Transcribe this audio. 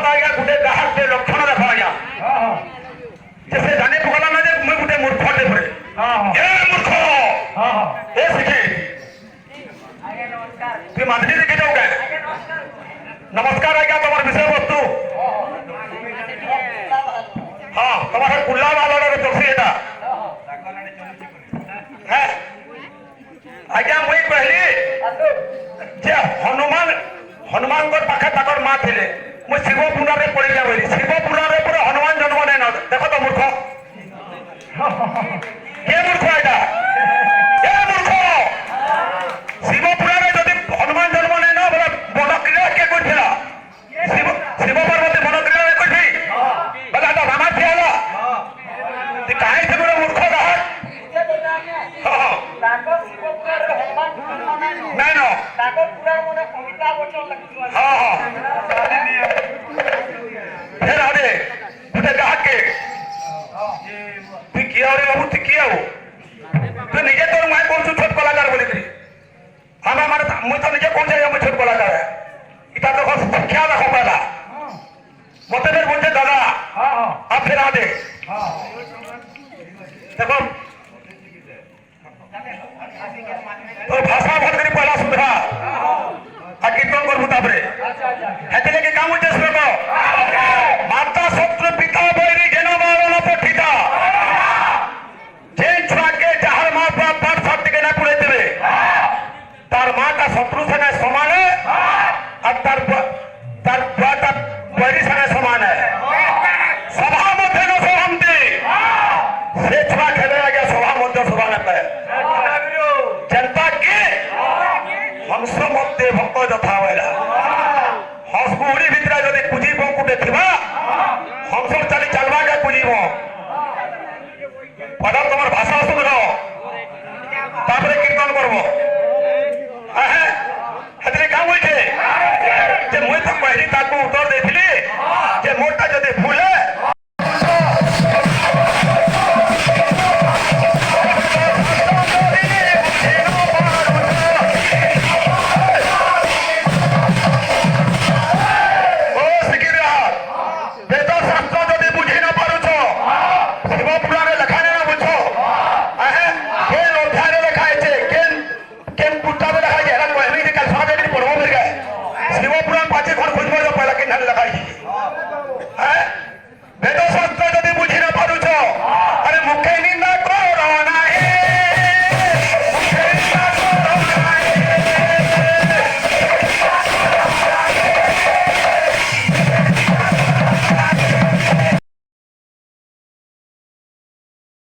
आज्ञा गोटे ग्राहक लक्षण देख आज्ञा से जानी पकड़ा ना मुझे गोटे मूर्खटे पड़े मूर्ख ए शिखी तुम माधुरी देखी जाऊ क्या नमस्कार आज्ञा तुम विषय वस्तु हाँ तुम कुल्ला वाला जोशी एटा आज्ञा मुई कहली जे हनुमान पाखे ताकर माँ थे मुझे शिव पुराण में पढ़ी बोली शिव पुराण में पूरा हनुमान जन्म नहीं न देख तो मूर्ख के मूर्ख एटा मूर्ख शिव पुराण में जब हनुमान जन्म नहीं न बोला बन क्रिया के करथिला शिव पार्वती बन क्रिया करथि बोला तो रामा थियाला ती काहे से बोला मूर्ख गाहक हां ताको शिव पुराण रे हनुमान नहीं न ताको पुराण मने अमिताभ बच्चन लगि हां हां फिर आगे गोटे ग्राहक के तु किया रे बाबू तु किया हो तू निजे तोर माय कौन छोट कलाकार बोली हम माने मुई तो निजे कौन जाय हम छोट कलाकार है इता तो शिक्षा देखो पहला मते फिर बोलते दादा अब फिर आगे देखो तो भाषा भर करी पहला सुधरा आ कीर्तन कर मुताबरे हेतले के काम उद्देश्य रखो माता शत्रु पिता बैरी जेना बावन पठिता जेन छुआ के जहार माँ बाप बाप सब के ना पुरे देवे तार माँ का शत्रु से ना समान है और तार बैरी से ना समान है सभा मध्य न सोहमती से छुआ खेले गया सभा मध्य सभा न पे जनता के हंस मध्य भक्त जथा वेला हंसपुरी भितर जदि पूजी बंकुटे थिबा हंसर चली चलवा के पूजी पदर तुम्हार भाषा सुन लो तापरे कीर्तन करबो हेतले का होइछे जे मुई तो पहली ताको उत्तर देथिली